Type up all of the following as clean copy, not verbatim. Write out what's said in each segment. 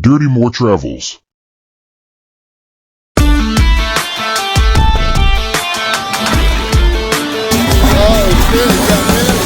Dirty More Travels. Oh, shit, got me.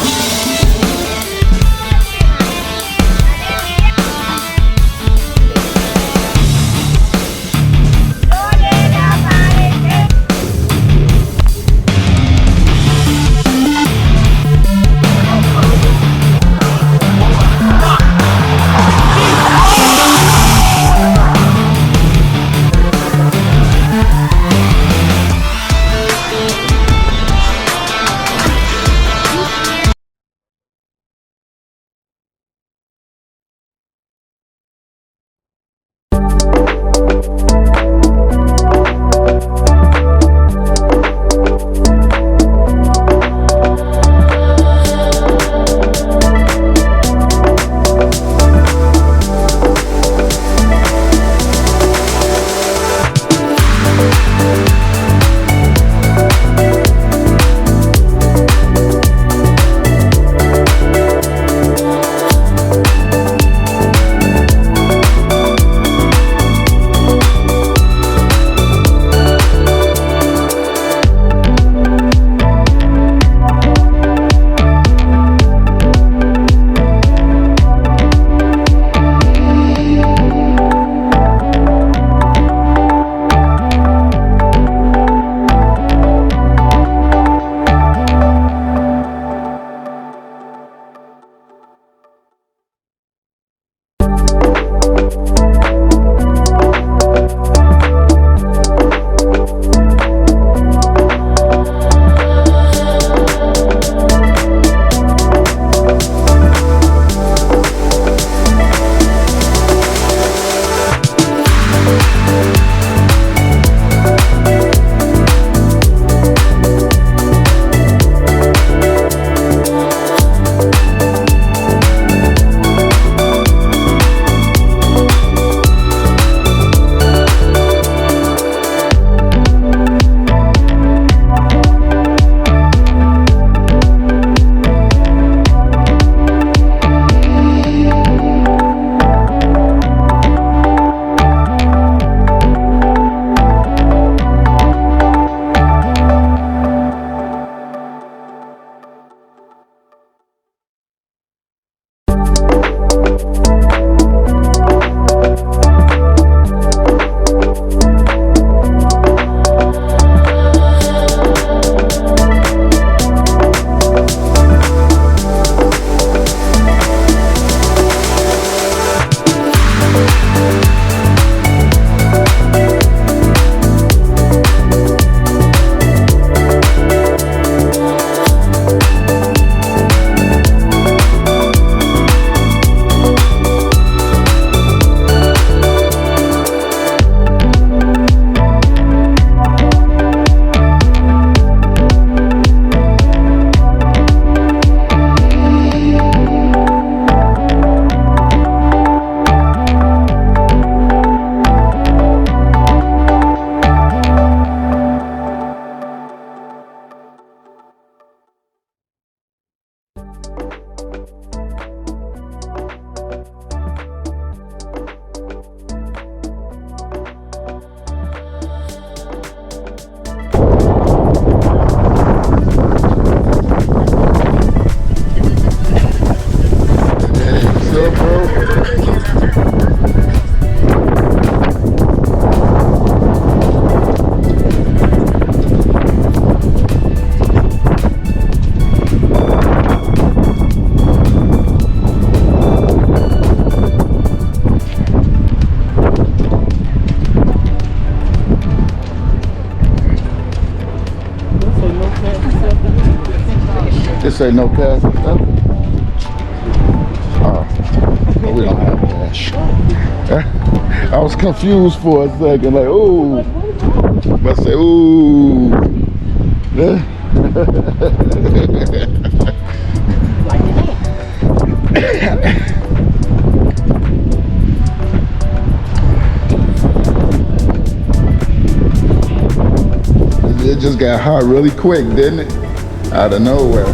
This ain't no cash. We don't have cash. I was confused for a second, like, ooh. But I say, ooh. It just got hot really quick, didn't it? Out of nowhere.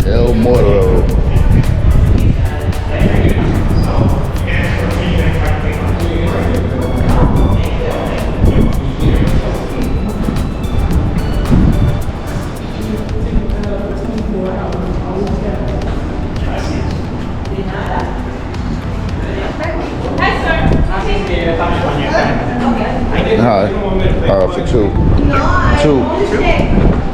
El Morro. for two. Two.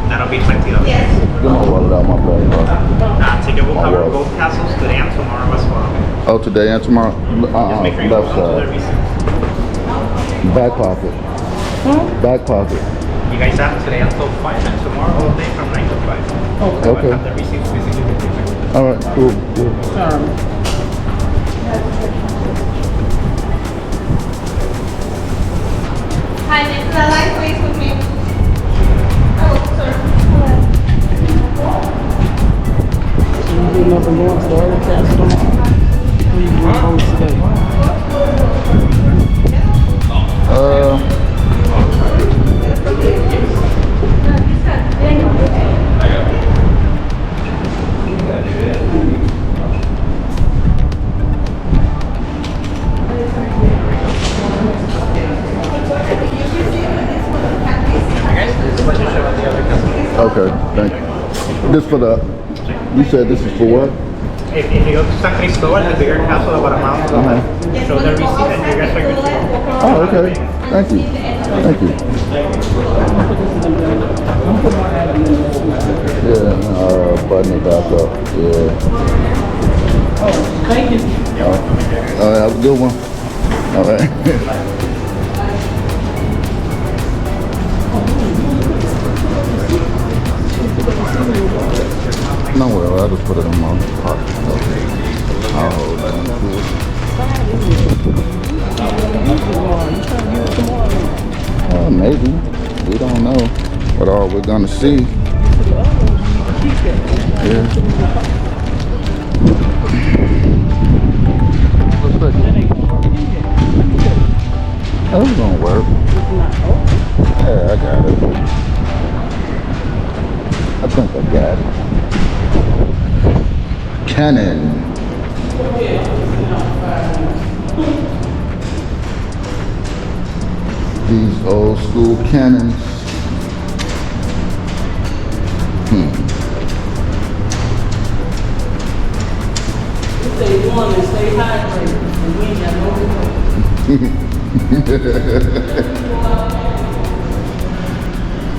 That'll be $20. Give me a wallet out my bag. Ticket will cover both castles today and tomorrow as well. Oh, today and tomorrow? Just make sure you Left hold on to the side. receipt. Back pocket. Back pocket. You guys have today until 5 and tomorrow all day from 9 to 5. Okay. Have the receipt physically with you. All right, cool. Hi, this is a line, please, with me. Oh, sorry. You never know if they're cast tomorrow. Where you going today? Okay, thank you. This for the, you said this is for what? If you go to San Cristobal, the bigger castle about a mile to the left, show the receipt and you guys are good to go. Oh, okay. Thank you. Thank you. Yeah, button it back up. Yeah. Oh, thank you. All right, have a good one. All right. No, well, I'll just put it in my pocket. I'll hold that in the maybe. We don't know. But all we're gonna see. Yeah. Oh, it's gonna work. Yeah, I got it. I think I got it. Cannon. These old school cannons. Stay warm and stay hydrated. And we ain't got no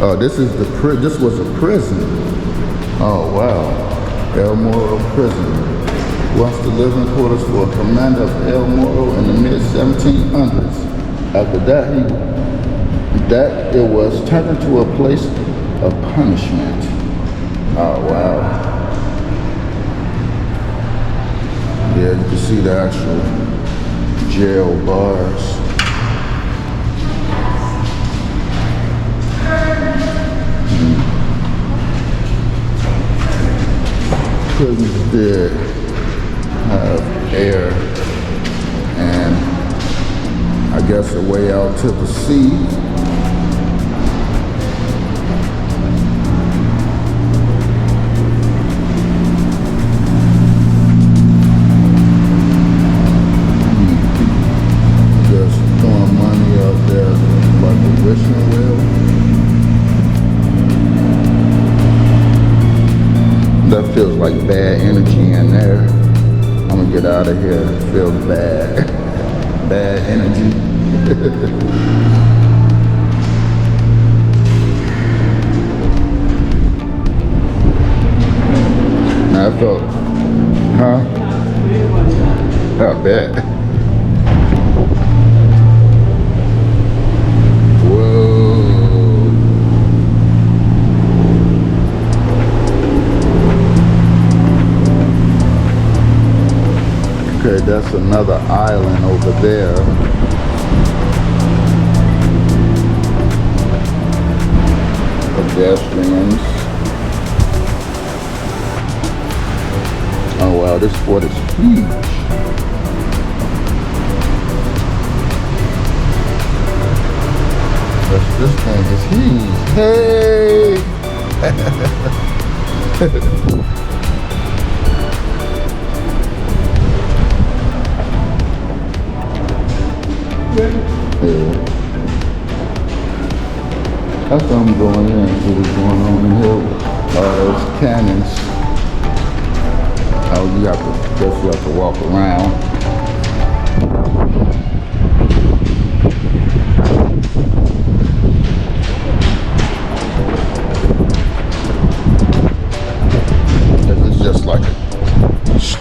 Oh, this is the this was a prison. Oh wow. El Morro prison. Once the living quarters for a commander of El Morro in the mid-1700s. After that, it was turned into a place of punishment. Oh wow. Yeah, you can see the actual jail bars. Prisons did have air and I guess a way out to the sea. Just throwing money out there like a wishing well. That feels like bad energy in there. I'm gonna get out of here. It feels bad. Bad energy. Now I felt, huh? Not bad. Okay, that's another island over there. Pedestrians. Oh wow, this fort is huge. This thing is huge. Hey! Yeah. That's what I'm going in, see what's going on in here. All those cannons. Oh, you have to, guess you have to walk around.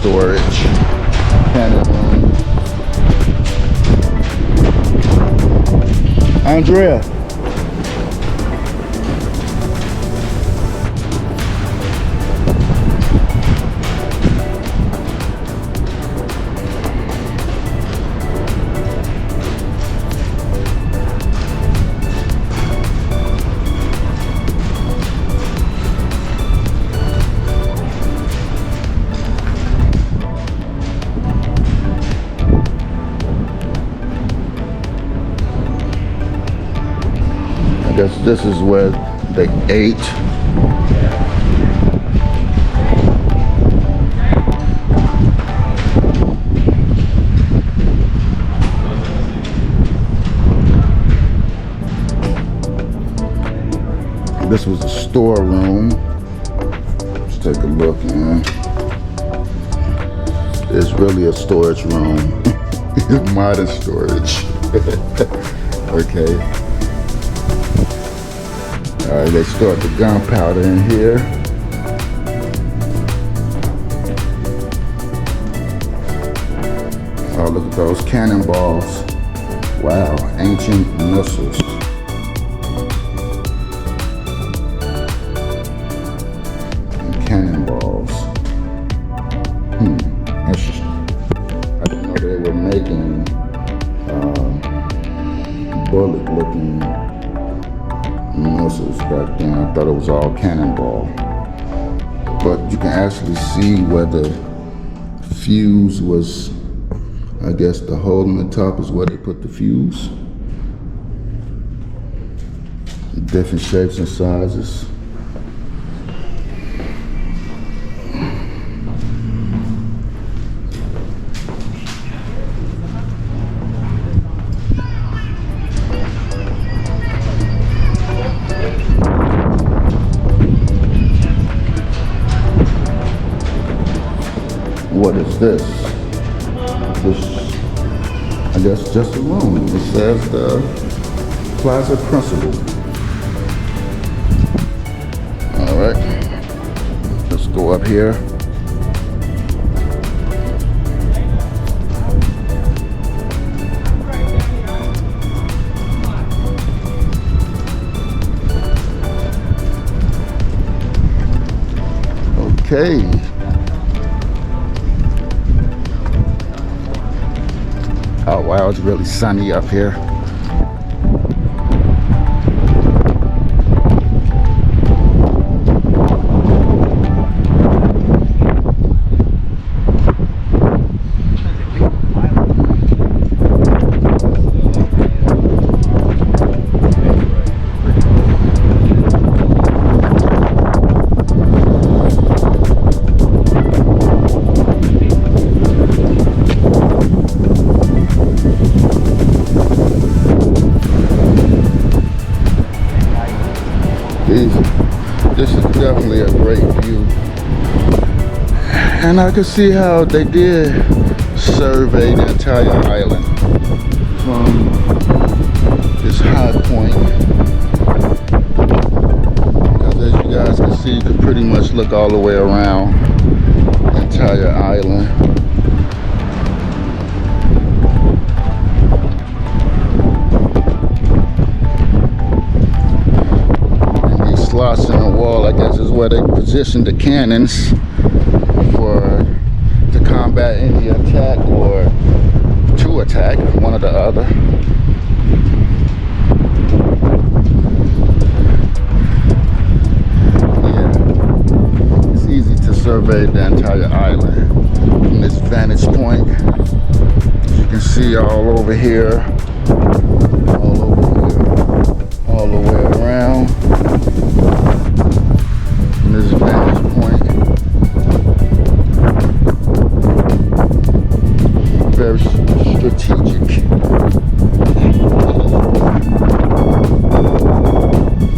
storage. Cannon room. Andrea. I guess this is where they ate. This was a storeroom. Let's take a look, man. It's really a storage room. It's modern storage. Okay. Alright, they stored the gunpowder in here. Oh, look at those cannonballs. Wow, ancient missiles. And cannonballs. I didn't know they were making bullet-looking missiles back then. I thought it was all cannonball. But you can actually see where the fuse was. I guess the hole in the top is where they put the fuse. Different shapes and sizes. What is this? This, I guess, just a room. It says the Plaza Principal. All right, let's go up here. Okay. Oh wow, it's really sunny up here. This is definitely a great view. And I can see how they did survey the entire island from this high point. Because as you guys can see, you can pretty much look all the way around the entire island. Slots in the wall, I guess, is where they positioned the cannons to combat any attack or to attack, one or the other. Yeah, it's easy to survey the entire island from this vantage point. As you can see, all over here, all the way around. This vantage point, very strategic,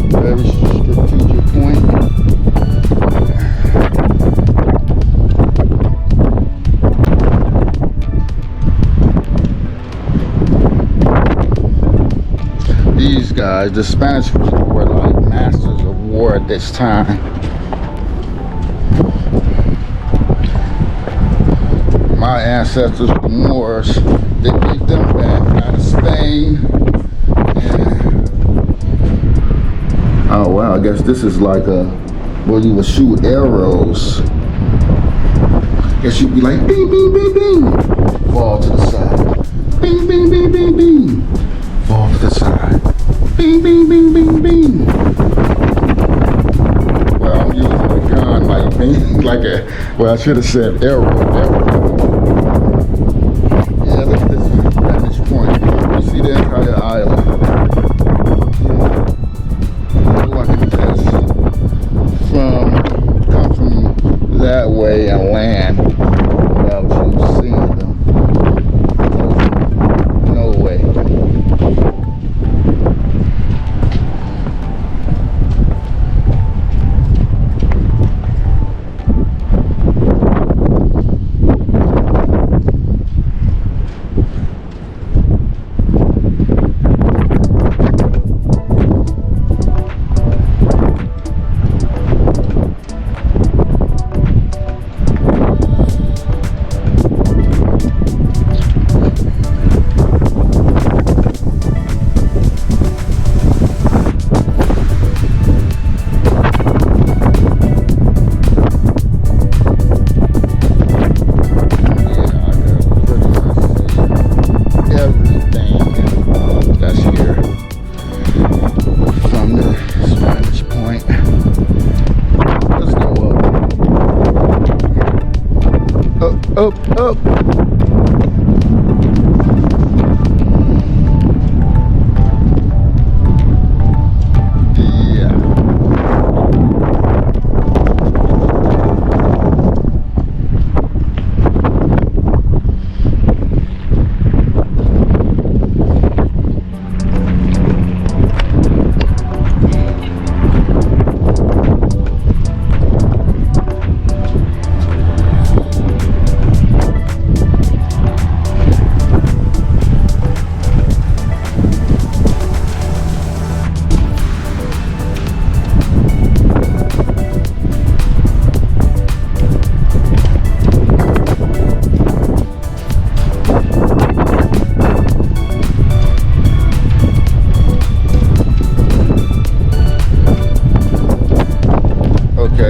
very strategic point. These guys, the Spanish were like masters of war at this time. our ancestors, the Moors, they bring them back out of Spain. And, oh wow, I guess this is like a where you would shoot arrows. I guess you'd be like bing bing bing bing, fall to the side. Bing bing bing bing bing, fall to the side. Bing bing bing bing bing. Well, I'm using a gun like bing, like a, well, I should have said arrow. Yeah, look at this vantage point. You see the entire island. I can just come from that way and land without you seeing them. No way. Up. Yeah.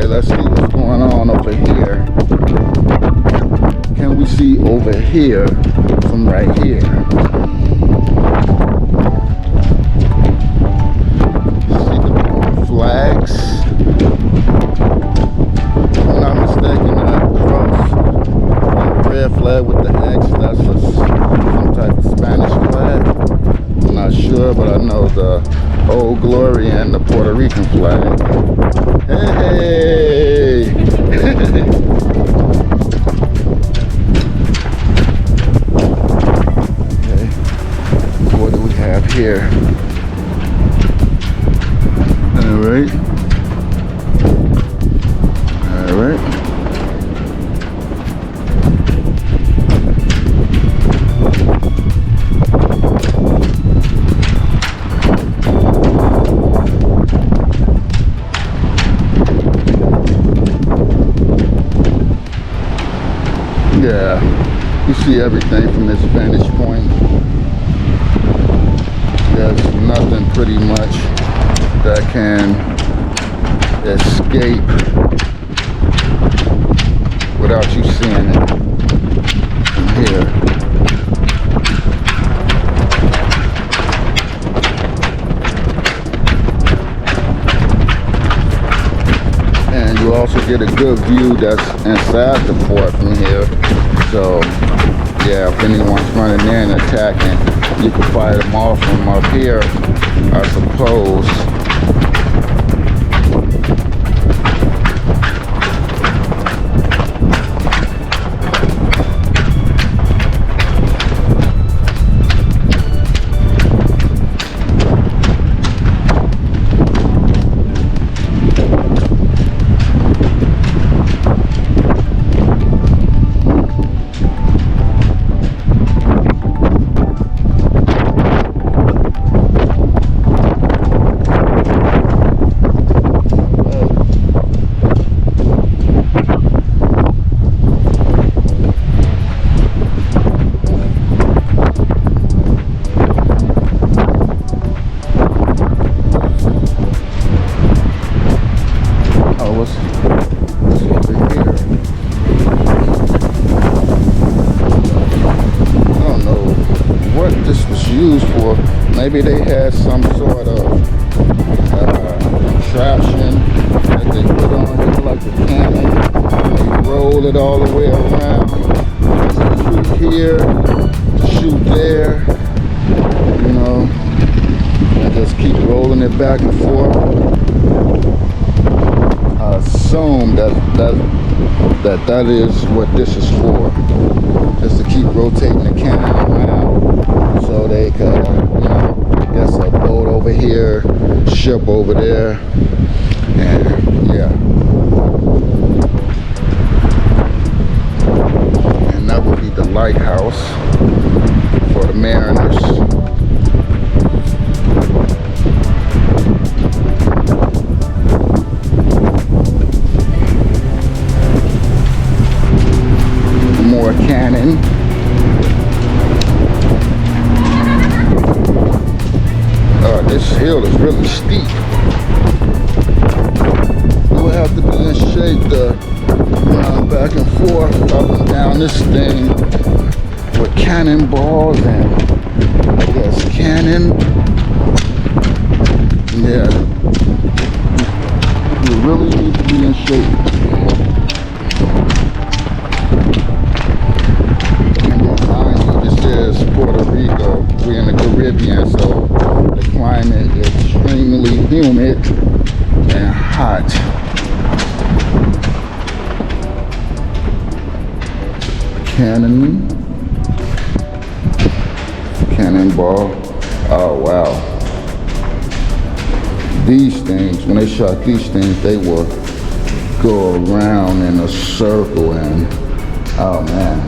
Let's see what's going on over here. Can we see over here from right here? See the flags? If I'm not mistaken, that cross, the red flag with the X, that's some type of Spanish flag. I'm not sure, but I know the Old Glory and the Puerto Rican flag. Hey! Okay, what do we have here? Alright. Yeah, you see everything from this vantage point. There's nothing pretty much that can escape without you seeing it from here. And you also get a good view that's inside the fort from here. So yeah, if anyone's running in and attacking, you can fire them off from up here, I suppose. maybe they had some sort of contraption that they put on here like a cannon. They roll it all the way around. Shoot here, shoot there, you know, and just keep rolling it back and forth. I assume that is what this is for, just to keep rotating the cannon around so they could, you know, I guess a boat over here, ship over there, and yeah. And that would be the lighthouse for the mariners. More cannon. This hill is really steep. We'll have to be in shape to run back and forth up and down this thing with cannonballs and I guess cannon. Yeah. You really need to be in shape. This is Puerto Rico. We're in the Caribbean, so the climate is extremely humid and hot. Cannonball. Oh wow. These things, when they shot these things, they would go around in a circle and oh man.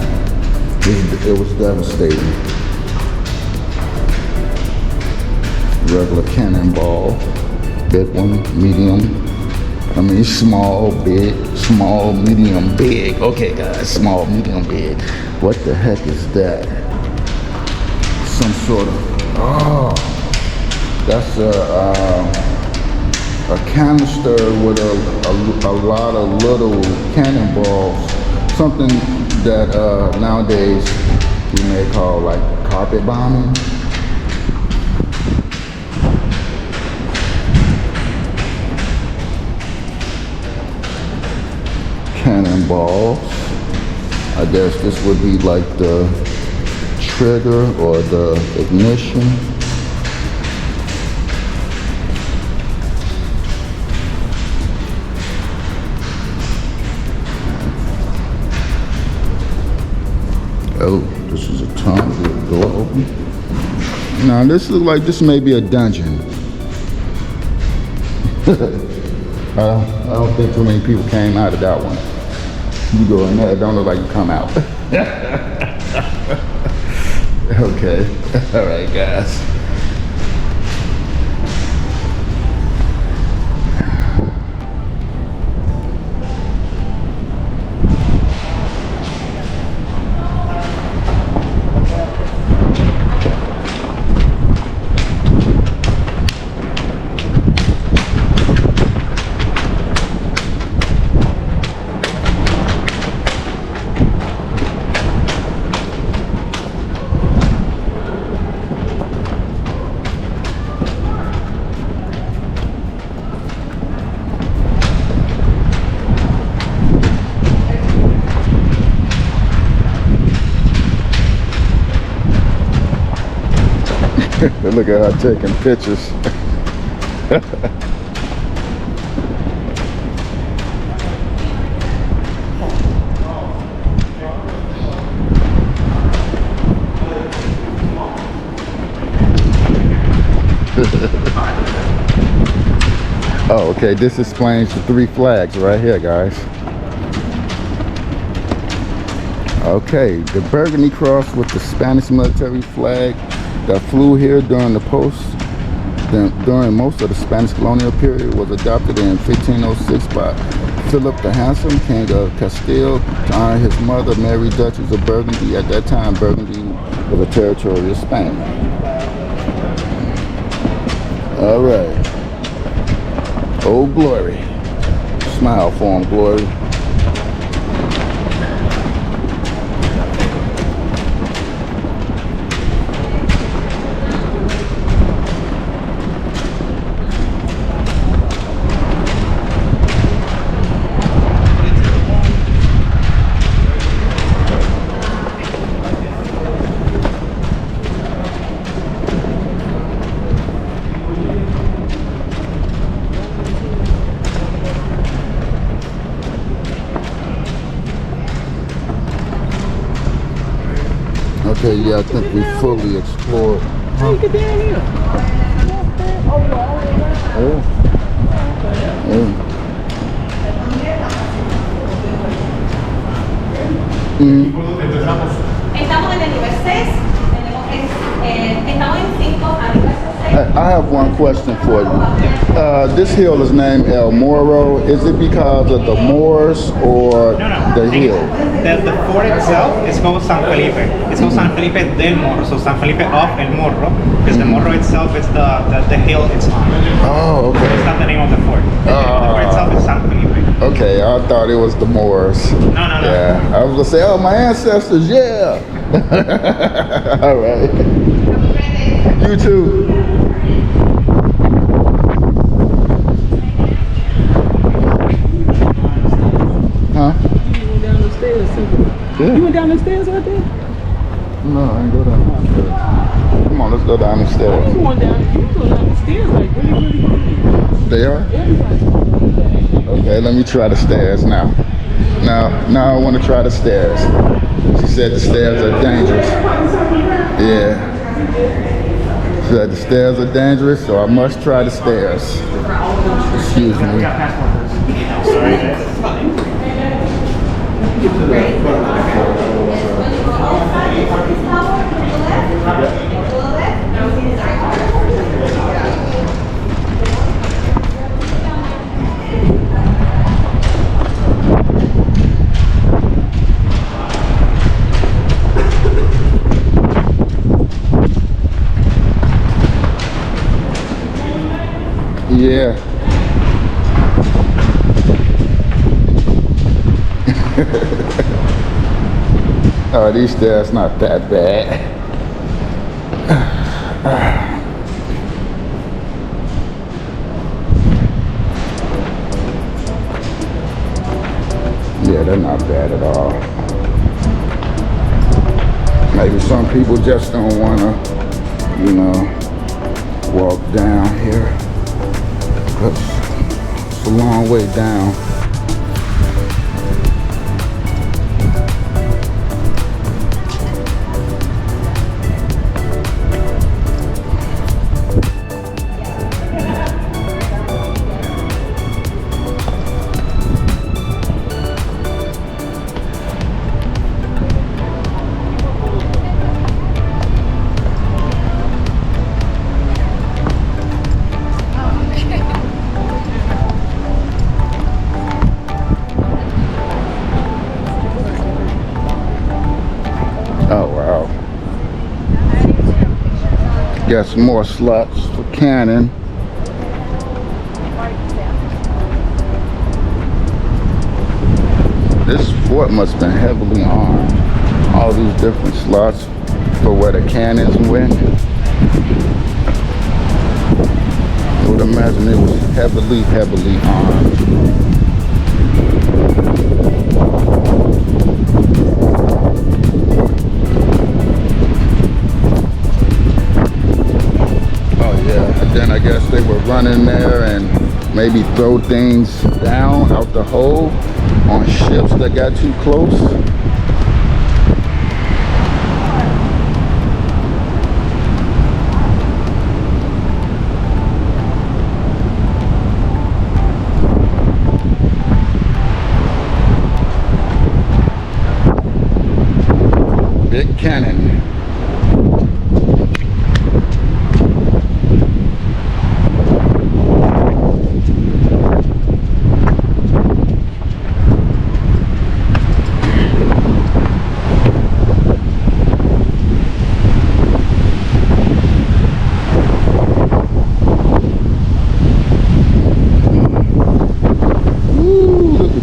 It was devastating. Regular cannonball, big one, medium. I mean small, big, small, medium, big. Okay guys, small, medium, big. What the heck is that? Some sort of, oh, that's a canister with a lot of little cannonballs. Something that nowadays we may call like carpet bombing. Cannonballs. I guess this would be like the trigger or the ignition. Oh, this is a tunnel with the door open. Now this looks like this may be a dungeon. I don't think too many people came out of that one. You go in there, it don't look like you come out. Okay, all right guys. Look at her taking pictures. Oh, okay, this explains the 3 flags right here, guys. Okay, the burgundy cross with the Spanish military flag that flew here during most of the Spanish colonial period was adopted in 1506 by Philip the Handsome, King of Castillo, to honor his mother, Mary, Duchess of Burgundy. At that time, Burgundy was a territory of Spain. All right. Oh, glory. Smile for him, glory. Okay, yeah, I think we fully explored. How you get down here? Yeah. Yeah. Estamos en el nivel 6, estamos en 5 a nivel 6. I have one question for you. This hill is named El Morro. Is it because of the Moors or the hill? The fort itself is called San Felipe. It's called San Felipe del Morro. So San Felipe of El Morro, because the Morro itself is the hill it's on. Oh, okay. It's not the name of the fort. The name of the fort itself is San Felipe. Okay, I thought it was the Moors. No. Yeah, I was gonna say, oh, my ancestors, yeah. All right. You too. Huh? You went down the stairs too. Yeah. You went down the stairs right there? No, I ain't go down the stairs. Come on, let's go down the You stairs. going down the stairs like really. They are? Okay, let me try the stairs now. Now I want to try the stairs. She said the stairs are dangerous. Yeah. She said the stairs are dangerous, so I must try the stairs. Excuse me. Yeah. Oh, these stairs not that bad. Yeah, they're not bad at all. Maybe some people just don't want to, you know, walk down here. It's a long way down. Got some more slots for cannon. This fort must have been heavily armed. All these different slots for where the cannons went. I would imagine it was heavily armed. Then I guess they were running there and maybe throw things down out the hole on ships that got too close. Big cannon.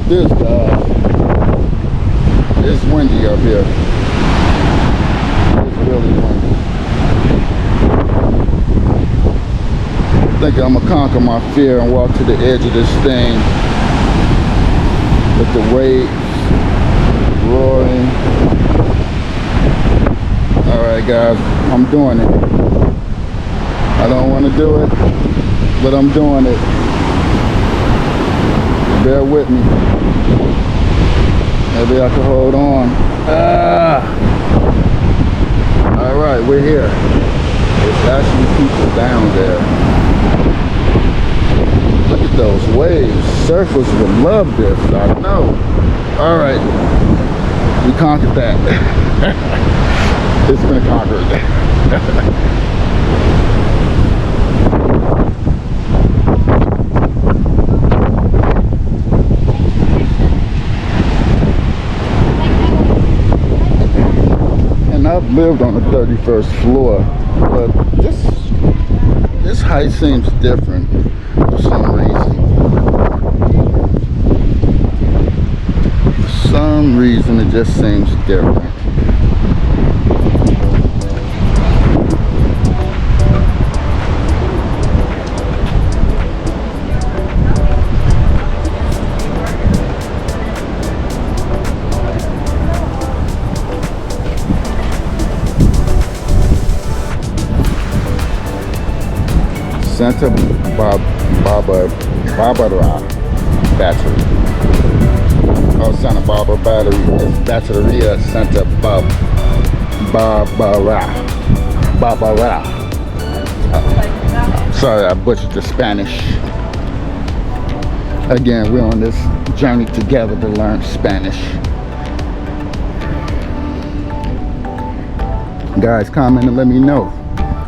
This guy, it's windy up here. It's really windy. I think I'm gonna conquer my fear and walk to the edge of this thing with the waves roaring. All right, guys, I'm doing it. I don't want to do it, but I'm doing it. Bear with me. Maybe I can hold on. right, we're here. There's actually people down there. Look at those waves. Surfers would love this, I know. All right, we conquered that. It's been conquered. I've lived on the 31st floor, but this height seems different for some reason. For some reason, it just seems different. Santa Barbara Battery. Oh, Santa Barbara Battery is Batteria Santa Barbara. Sorry, I butchered the Spanish. Again, we're on this journey together to learn Spanish. Guys, comment and let me know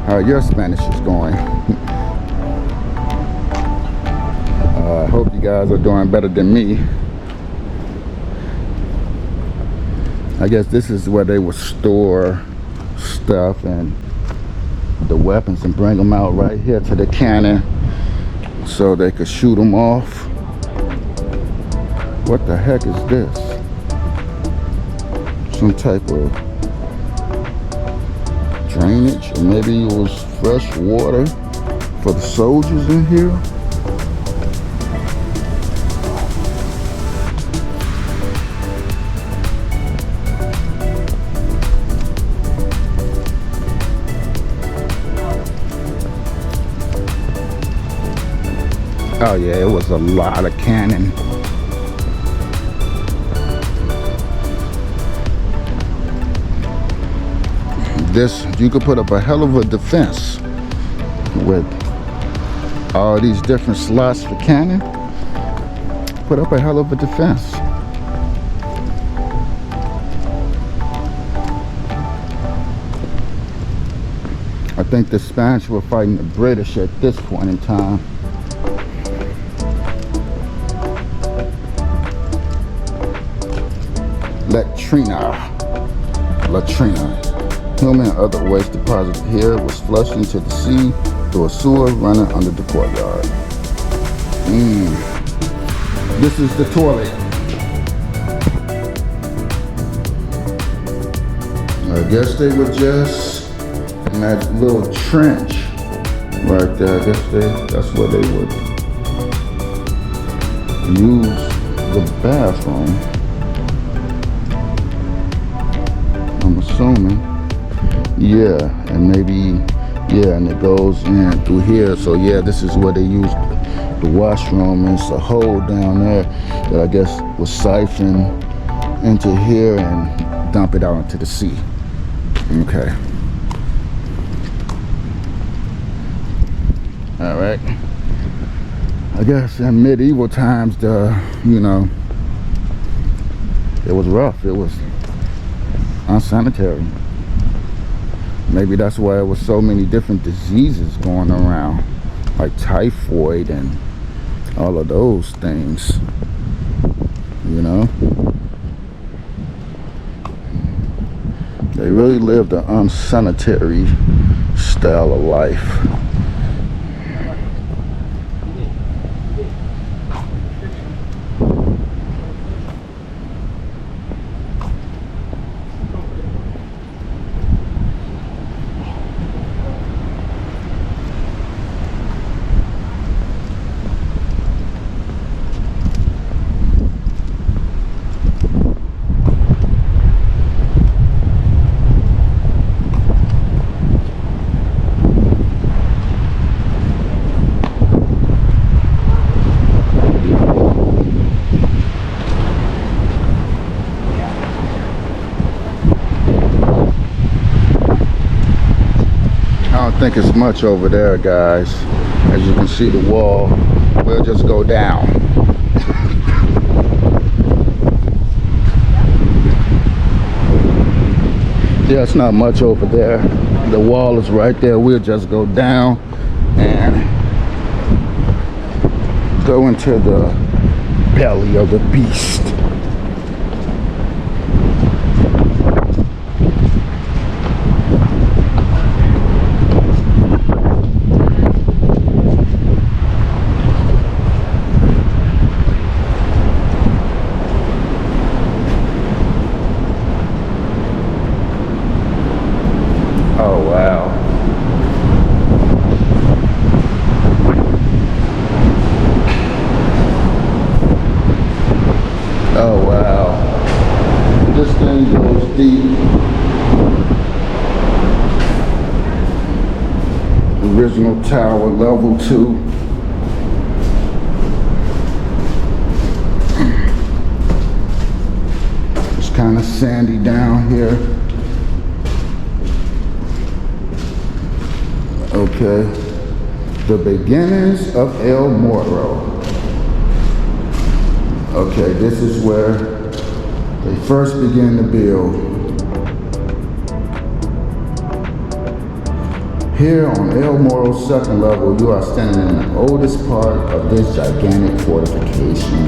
how your Spanish is going. I hope you guys are doing better than me. I guess this is where they would store stuff and the weapons and bring them out right here to the cannon so they could shoot them off. What the heck is this? Some type of drainage, or maybe it was fresh water for the soldiers in here. Oh yeah, it was a lot of cannon. This, you could put up a hell of a defense with all these different slots for cannon. Put up a hell of a defense. I think the Spanish were fighting the British at this point in time. Latrina. Human and other waste deposited here was flushed into the sea through a sewer running under the courtyard. This is the toilet. I guess they were just in that little trench right there. I guess that's where they would use the bathroom. I'm assuming. Yeah, and maybe, yeah, and it goes in through here. So yeah, this is where they use the washroom, and it's a hole down there that I guess was siphoned into here and dump it out into the sea. Okay. All right. I guess in medieval times, you know, it was rough. It was unsanitary. Maybe that's why there was so many different diseases going around, like typhoid and all of those things, you know. They really lived an unsanitary style of life. think it's much over there, guys. As you can see the wall, we'll just go down. Yeah, it's not much over there. The wall is right there. We'll just go down and go into the belly of the beast. Oh, wow. Oh, wow. This thing goes deep. Original tower, level 2. It's kind of sandy down here. Okay, the beginnings of El Morro. Okay, this is where they first began to build. Here on El Morro's second level, you are standing in the oldest part of this gigantic fortification.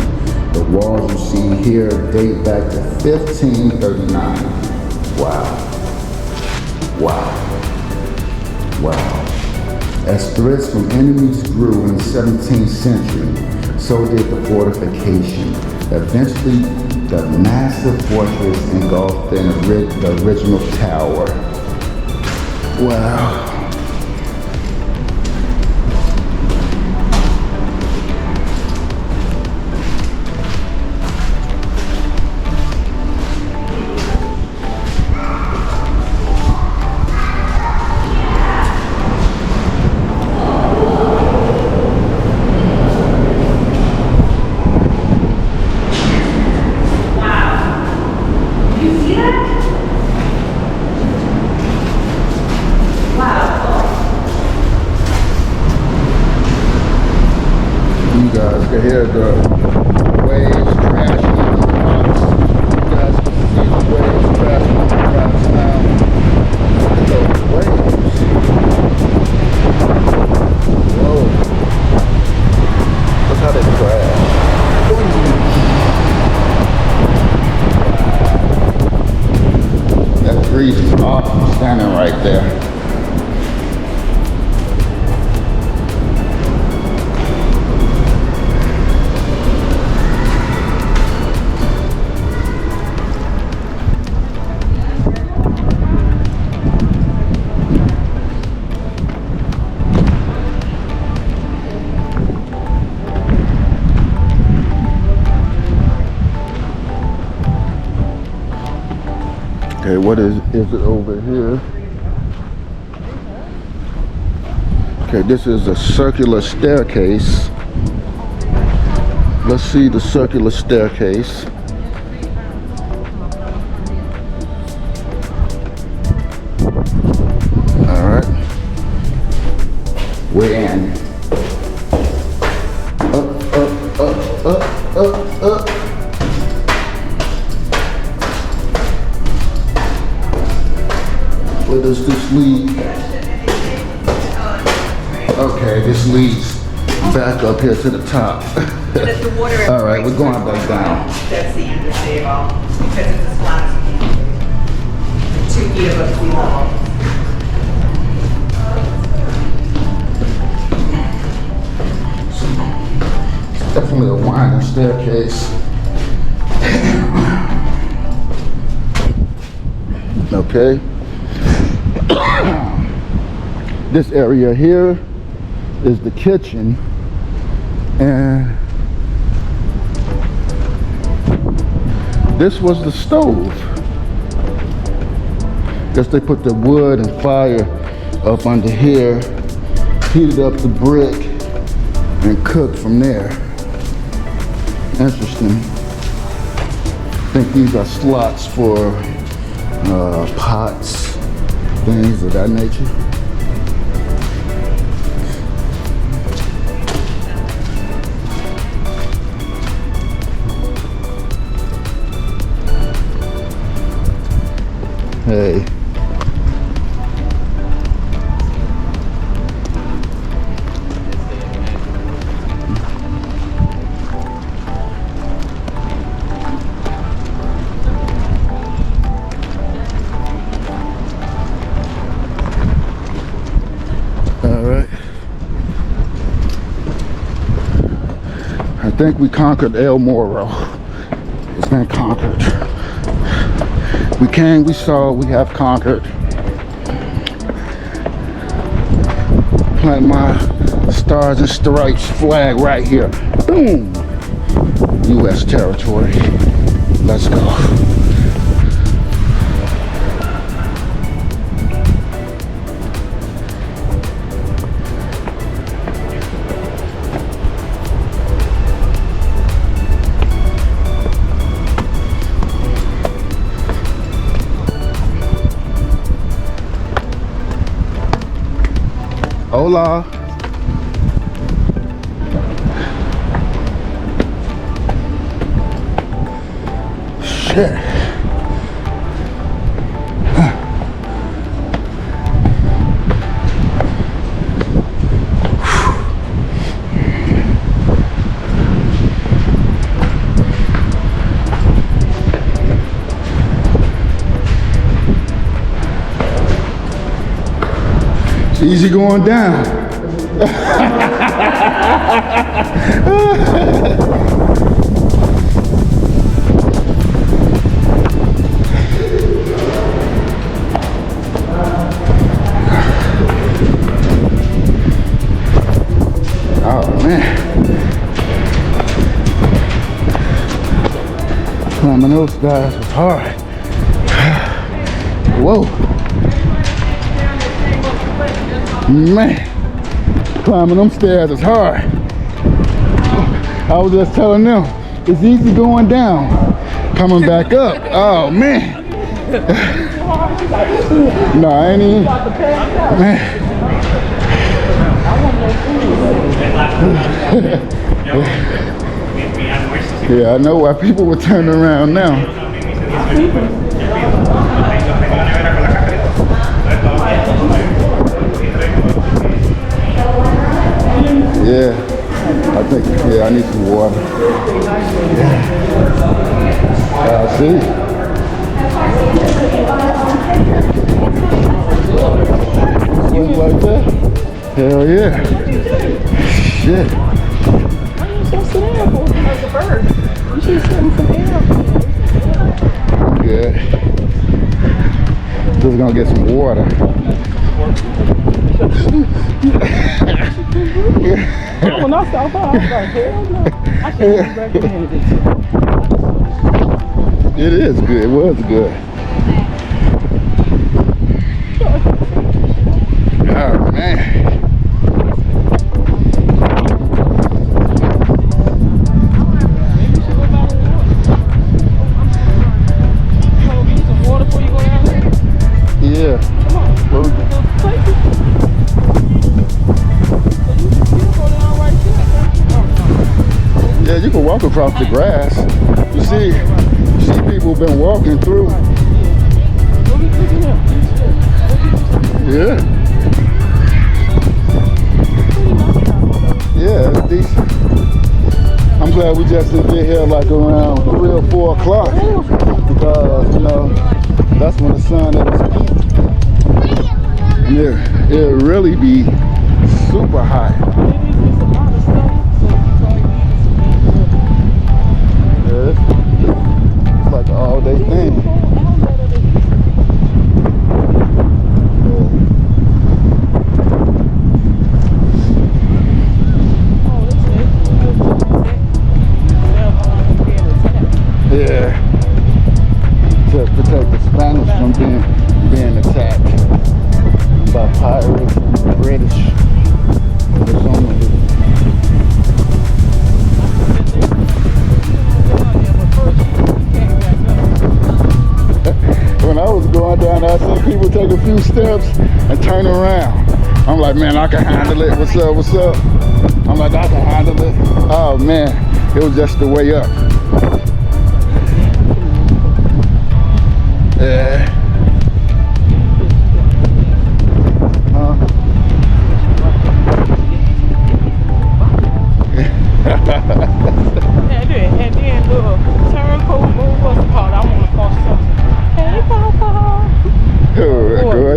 The walls you see here date back to 1539. Wow. Wow. Wow. As threats from enemies grew in the 17th century, so did the fortification. Eventually, the massive fortress engulfed the original tower. Wow. You hear the waves crashing on the rocks. You guys can see the waves crashing on the rocks now. Look at those waves. Whoa. Look how they crash. That breeze is awesome standing right there. Okay, what is it over here? Okay, this is a circular staircase. Let's see the circular staircase. All right, we're in. Up. Where does this lead? Okay, this leads back up here to the top. All right, we're going back down. That's the end of the all because it's as flat as you can. 2 feet above sea level. It's definitely a winding staircase. Okay. This area here is the kitchen, and this was the stove. Guess they put the wood and fire up under here, heated up the brick, and cooked from there. Interesting. I think these are slots for pots, things of that nature. Hey. All right. I think we conquered El Morro. It's been conquered. We came, we saw, we have conquered. Plant my stars and stripes flag right here. Boom! U.S. territory. Let's go. Hola. Shit. It's easy going down. Oh man. Climbing those guys was hard. Whoa. Man, climbing them stairs is hard. I was just telling them, it's easy going down. Coming back up, oh man. No, I ain't even. Man. Yeah, I know why people were turning around now. Yeah, I think, yeah, I need some water. Yeah. I see. Something like that? Hell yeah. Shit. Why are you so sit down for like a bird? You should sit in some air. Good. Just gonna get some water. When I saw her, I was like, hell no. I should have recommended it. It is good. It was good. Oh man. Yeah. Yeah, you can walk across the grass. You see people been walking through. Yeah. Yeah, it's decent. I'm glad we just didn't get here like around 3 or 4 o'clock because, you know, that's when the sun at its peak. And it'll really be super hot. Yeah, it's like an all-day thing. Yeah, to protect the Spanish from being attacked by pirates and the British. When I was going down, I seen people take a few steps and turn around. I'm like, man, I can handle it. What's up? What's up? I'm like, I can handle it. Oh man, it was just the way up. Yeah.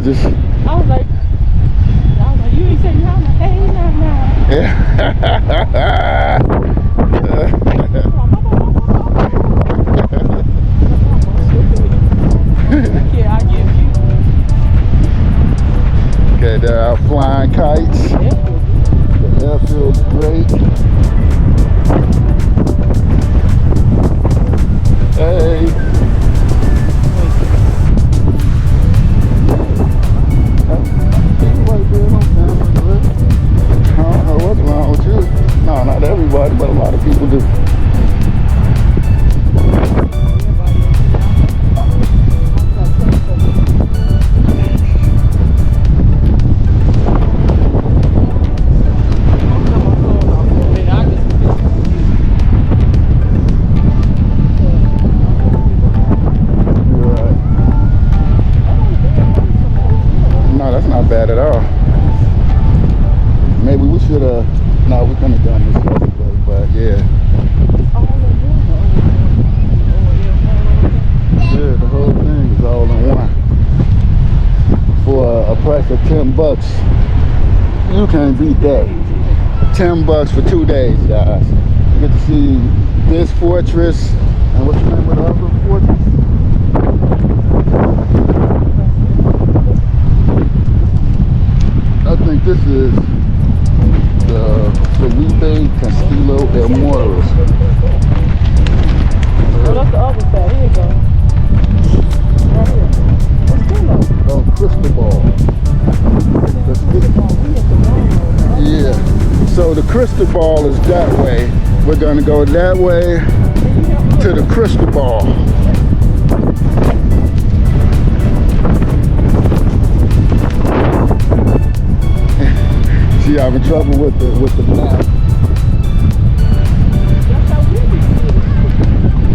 just. I was like, you ain't say nothing. Hey, Yeah, I give you. Okay, there are flying kites. The air feels great. Hey. I don't know what's wrong with you. No, not everybody, but a lot of people do. No, that's not bad at all. Maybe we should have. No, we couldn't have done this yesterday, but yeah. Yeah, the whole thing is all in one. For a price of $10. You can't beat that. $10 for 2 days, guys. You get to see this fortress. And what's the name of the other fortress? I think this is the Felipe Castillo del Morro. Oh, that's the other side. Here you go. Right here. What's Kilo? Oh, Cristobal. Yeah. So the Cristobal is that way. We're gonna go that way to the Cristobal. She having trouble with the map.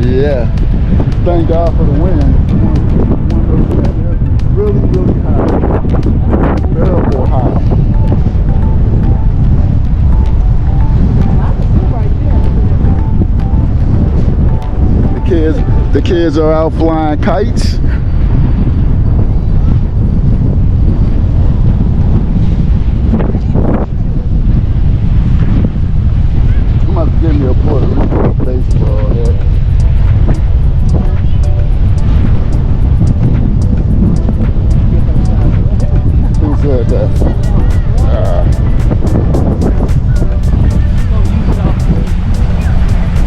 Yeah. Thank God for the wind. Really, really hot. Terrible hot. The kids are out flying kites. I'm about to give me a Puerto Rico baseball head. Who said that?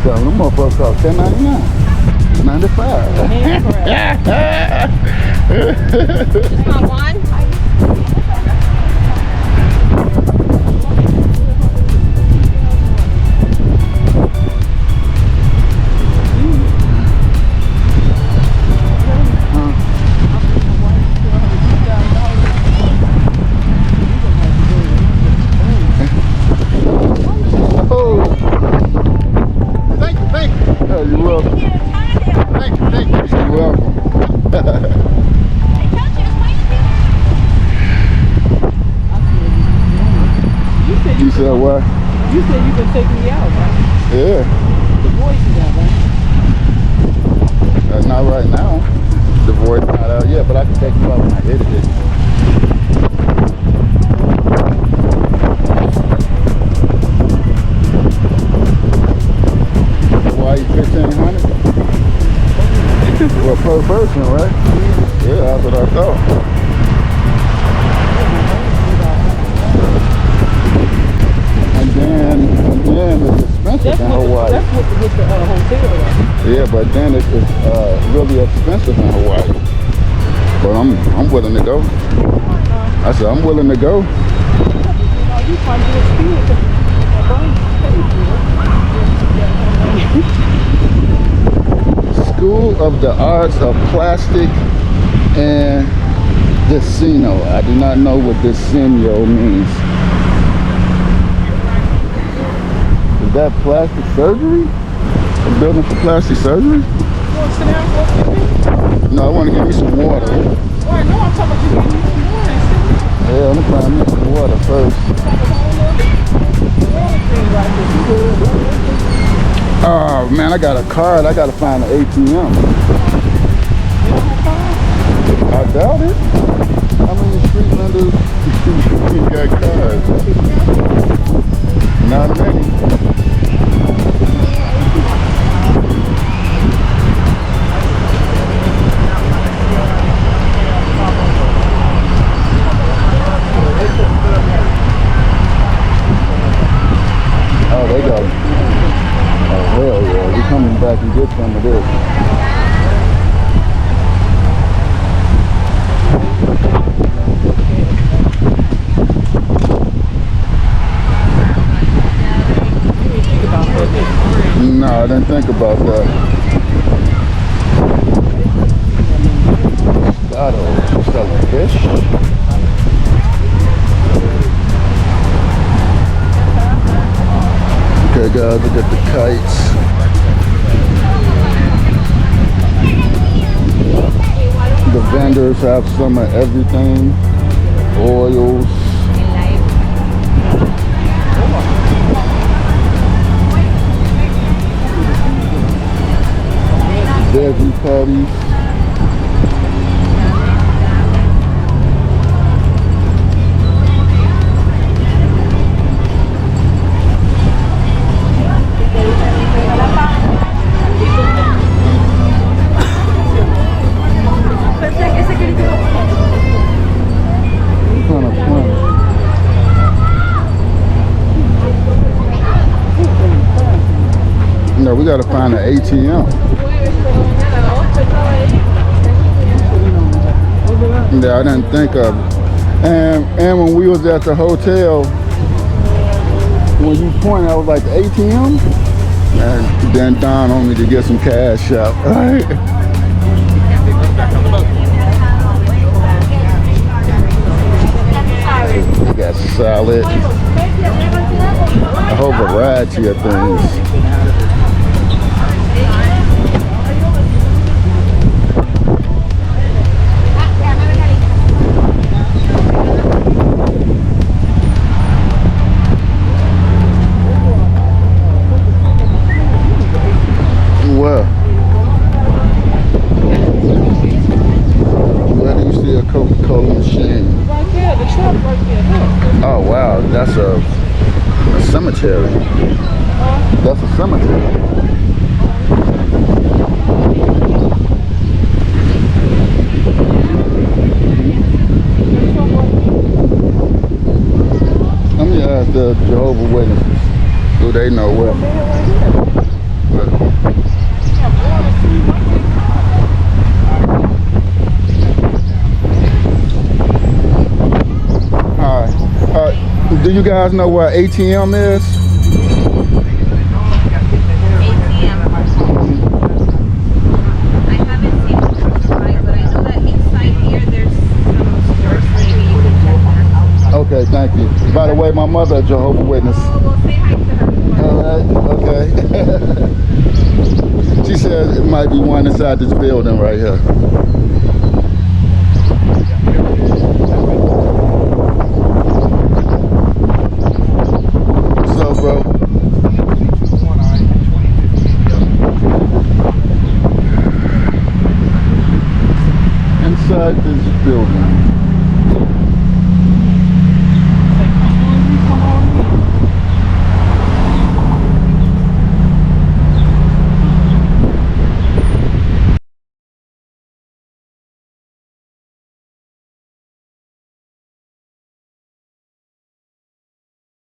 So them motherfuckers cost $10.99. 95. Just want one? You said what? You said you could take me out, right? Yeah. The voice is out, right? That's not right now. The voice not out yet, but I can take you out when I edit it. Why you 1,500? Well, per person, right? Yeah, that's what I thought. And then it's expensive in Hawaii. That's with the hotel, right? Yeah, but then it's really expensive in Hawaii. But I'm willing to go. I said I'm willing to go. You find your experience. School of the Arts of Plastic and Diseño. I do not know what Diseño means. Is that plastic surgery? A building for plastic surgery? You want to sit down for a second? No, I want to get me some water. Well, I know I'm talking about you getting me some water. Yeah, I'm trying to get some water first. Oh man, I got a card. I gotta find an ATM. I doubt it. I mean, Pescado, selling fish. Okay guys, look at the kites. The vendors have some of everything. Oils. Veggie patties. Kind of fun. No, we gotta find an ATM. Yeah, I didn't think of it. And when we was at the hotel, when you pointed, I was like, the ATM? And then dawned on me to get some cash out. Right? We got salad, a whole variety of things. Well, where do you see a Coca-Cola machine? Right there, the truck right there. Oh wow, that's a cemetery. That's a cemetery. Let me ask the Jehovah's Witnesses. Do they know where? Do you guys know what ATM is? ATM. I haven't seen it inside, but I know that inside here there's some stores maybe you can check there. Okay, thank you. By the way, my mother a Jehovah's Witness. Oh, we'll say hi to her. All right, okay. She said it might be one inside this building right here. Bro. Inside this building.